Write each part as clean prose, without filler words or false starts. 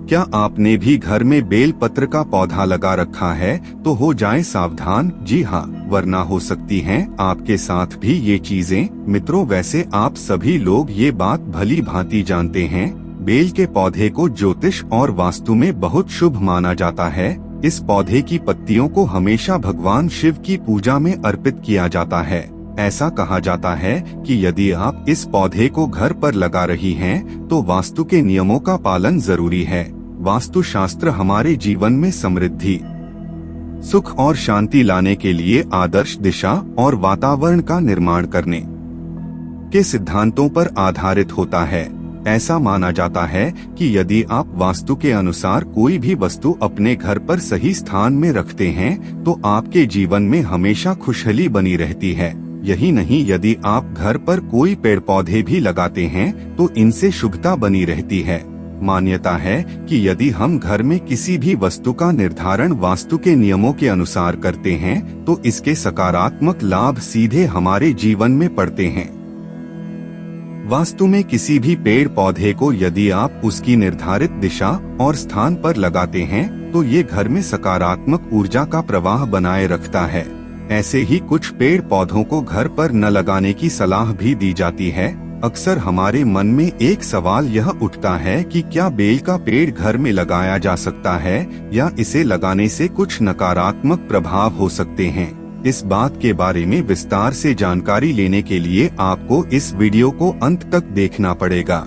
क्या आपने भी घर में बेल पत्र का पौधा लगा रखा है? तो हो जाएं सावधान, जी हाँ, वरना हो सकती हैं आपके साथ भी ये चीजें। मित्रों, वैसे आप सभी लोग ये बात भली भांति जानते हैं, बेल के पौधे को ज्योतिष और वास्तु में बहुत शुभ माना जाता है। इस पौधे की पत्तियों को हमेशा भगवान शिव की पूजा में अर्पित किया जाता है। ऐसा कहा जाता है कि यदि आप इस पौधे को घर पर लगा रही हैं, तो वास्तु के नियमों का पालन जरूरी है। वास्तु शास्त्र हमारे जीवन में समृद्धि, सुख और शांति लाने के लिए आदर्श दिशा और वातावरण का निर्माण करने के सिद्धांतों पर आधारित होता है। ऐसा माना जाता है कि यदि आप वास्तु के अनुसार कोई भी वस्तु अपने घर पर सही स्थान में रखते हैं, तो आपके जीवन में हमेशा खुशहाली बनी रहती है। यही नहीं, यदि आप घर पर कोई पेड़ पौधे भी लगाते हैं, तो इनसे शुभता बनी रहती है। मान्यता है कि यदि हम घर में किसी भी वस्तु का निर्धारण वास्तु के नियमों के अनुसार करते हैं, तो इसके सकारात्मक लाभ सीधे हमारे जीवन में पड़ते हैं। वास्तु में किसी भी पेड़ पौधे को यदि आप उसकी निर्धारित दिशा और स्थान पर लगाते हैं, तो ये घर में सकारात्मक ऊर्जा का प्रवाह बनाए रखता है। ऐसे ही कुछ पेड़ पौधों को घर पर न लगाने की सलाह भी दी जाती है। अक्सर हमारे मन में एक सवाल यह उठता है कि क्या बेल का पेड़ घर में लगाया जा सकता है या इसे लगाने से कुछ नकारात्मक प्रभाव हो सकते हैं। इस बात के बारे में विस्तार से जानकारी लेने के लिए आपको इस वीडियो को अंत तक देखना पड़ेगा।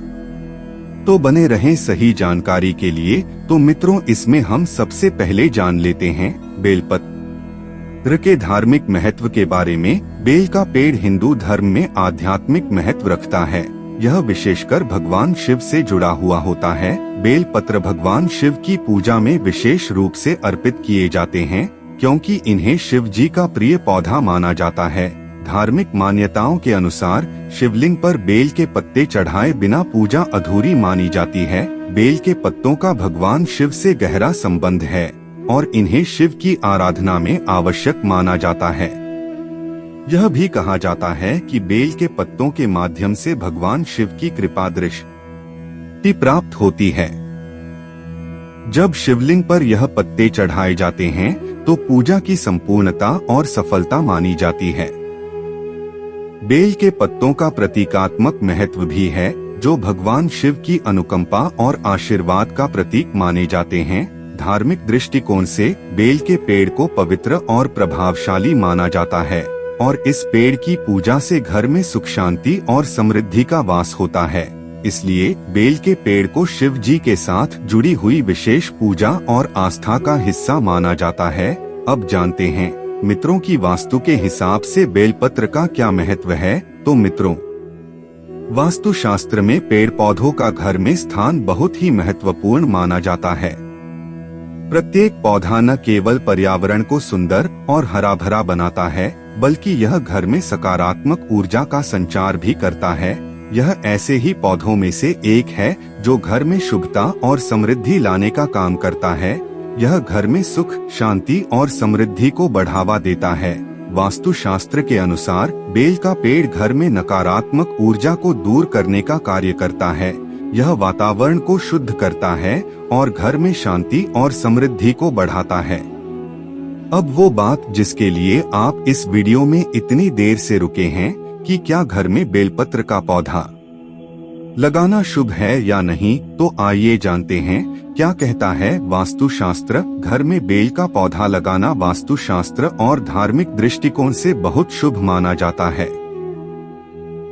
तो बने रहें सही जानकारी के लिए। तो मित्रों, इसमें हम सबसे पहले जान लेते हैं बेलपत्र के धार्मिक महत्व के बारे में। बेल का पेड़ हिंदू धर्म में आध्यात्मिक महत्व रखता है। यह विशेषकर भगवान शिव से जुड़ा हुआ होता है। बेल पत्र भगवान शिव की पूजा में विशेष रूप से अर्पित किए जाते हैं, क्योंकि इन्हें शिव जी का प्रिय पौधा माना जाता है। धार्मिक मान्यताओं के अनुसार शिवलिंग पर बेल के पत्ते चढ़ाए बिना पूजा अधूरी मानी जाती है। बेल के पत्तों का भगवान शिव से गहरा संबंध है और इन्हें शिव की आराधना में आवश्यक माना जाता है। यह भी कहा जाता है कि बेल के पत्तों के माध्यम से भगवान शिव की कृपा दृष्टि प्राप्त होती है। जब शिवलिंग पर यह पत्ते चढ़ाए जाते हैं, तो पूजा की संपूर्णता और सफलता मानी जाती है। बेल के पत्तों का प्रतीकात्मक महत्व भी है, जो भगवान शिव की अनुकंपा और आशीर्वाद का प्रतीक माने जाते हैं। धार्मिक दृष्टिकोण से बेल के पेड़ को पवित्र और प्रभावशाली माना जाता है और इस पेड़ की पूजा से घर में सुख शांति और समृद्धि का वास होता है। इसलिए बेल के पेड़ को शिव जी के साथ जुड़ी हुई विशेष पूजा और आस्था का हिस्सा माना जाता है। अब जानते हैं मित्रों की वास्तु के हिसाब से बेलपत्र का क्या महत्व है। तो मित्रों, वास्तु शास्त्र में पेड़ पौधों का घर में स्थान बहुत ही महत्वपूर्ण माना जाता है। प्रत्येक पौधा न केवल पर्यावरण को सुंदर और हरा भरा बनाता है, बल्कि यह घर में सकारात्मक ऊर्जा का संचार भी करता है। यह ऐसे ही पौधों में से एक है जो घर में शुभता और समृद्धि लाने का काम करता है। यह घर में सुख, शांति और समृद्धि को बढ़ावा देता है। वास्तु शास्त्र के अनुसार बेल का पेड़ घर में नकारात्मक ऊर्जा को दूर करने का कार्य करता है। यह वातावरण को शुद्ध करता है और घर में शांति और समृद्धि को बढ़ाता है। अब वो बात जिसके लिए आप इस वीडियो में इतनी देर से रुके हैं कि क्या घर में बेलपत्र का पौधा लगाना शुभ है या नहीं, तो आइए जानते हैं क्या कहता है वास्तु शास्त्र। घर में बेल का पौधा लगाना वास्तु शास्त्र और धार्मिक दृष्टिकोण से बहुत शुभ माना जाता है।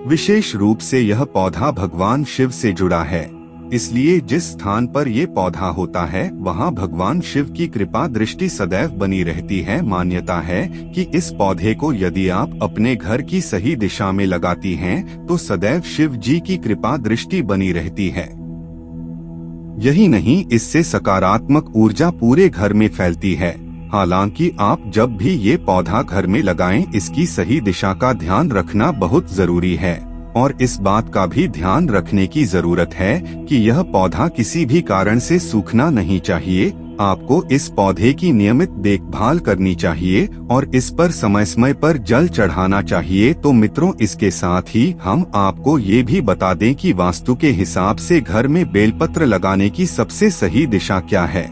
विशेष रूप से यह पौधा भगवान शिव से जुड़ा है, इसलिए जिस स्थान पर ये पौधा होता है वहाँ भगवान शिव की कृपा दृष्टि सदैव बनी रहती है। मान्यता है कि इस पौधे को यदि आप अपने घर की सही दिशा में लगाती हैं, तो सदैव शिव जी की कृपा दृष्टि बनी रहती है। यही नहीं, इससे सकारात्मक ऊर्जा पूरे घर में फैलती है। हालांकि आप जब भी ये पौधा घर में लगाएं, इसकी सही दिशा का ध्यान रखना बहुत जरूरी है और इस बात का भी ध्यान रखने की जरूरत है कि यह पौधा किसी भी कारण से सूखना नहीं चाहिए। आपको इस पौधे की नियमित देखभाल करनी चाहिए और इस पर समय समय पर जल चढ़ाना चाहिए। तो मित्रों, इसके साथ ही हम आपको ये भी बता दें कि वास्तु के हिसाब से घर में बेलपत्र लगाने की सबसे सही दिशा क्या है।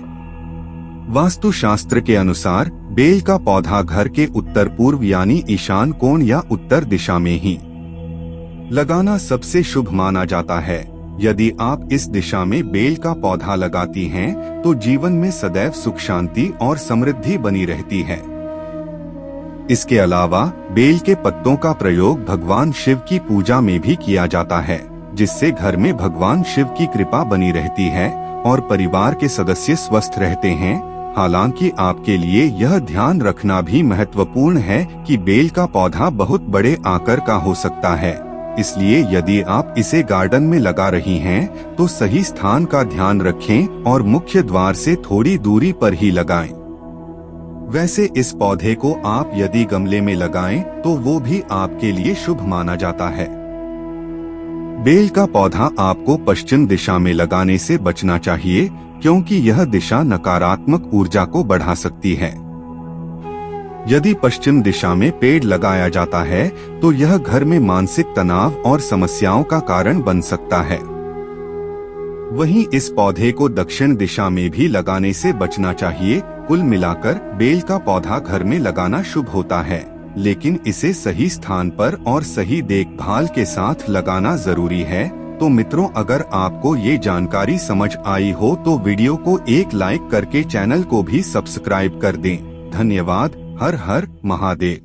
वास्तु शास्त्र के अनुसार बेल का पौधा घर के उत्तर पूर्व यानी ईशान कोण या उत्तर दिशा में ही लगाना सबसे शुभ माना जाता है। यदि आप इस दिशा में बेल का पौधा लगाती हैं, तो जीवन में सदैव सुख शांति और समृद्धि बनी रहती है। इसके अलावा बेल के पत्तों का प्रयोग भगवान शिव की पूजा में भी किया जाता है, जिससे घर में भगवान शिव की कृपा बनी रहती है और परिवार के सदस्य स्वस्थ रहते हैं। हालांकि आपके लिए यह ध्यान रखना भी महत्वपूर्ण है कि बेल का पौधा बहुत बड़े आकार का हो सकता है, इसलिए यदि आप इसे गार्डन में लगा रही हैं, तो सही स्थान का ध्यान रखें और मुख्य द्वार से थोड़ी दूरी पर ही लगाएं। वैसे इस पौधे को आप यदि गमले में लगाएं, तो वो भी आपके लिए शुभ माना जाता है। बेल का पौधा आपको पश्चिम दिशा में लगाने से बचना चाहिए, क्योंकि यह दिशा नकारात्मक ऊर्जा को बढ़ा सकती है। यदि पश्चिम दिशा में पेड़ लगाया जाता है, तो यह घर में मानसिक तनाव और समस्याओं का कारण बन सकता है। वहीं इस पौधे को दक्षिण दिशा में भी लगाने से बचना चाहिए। कुल मिलाकर बेल का पौधा घर में लगाना शुभ होता है, लेकिन इसे सही स्थान पर और सही देखभाल के साथ लगाना जरूरी है। तो मित्रों, अगर आपको ये जानकारी समझ आई हो तो वीडियो को एक लाइक करके चैनल को भी सब्सक्राइब कर दें। धन्यवाद। हर हर महादेव।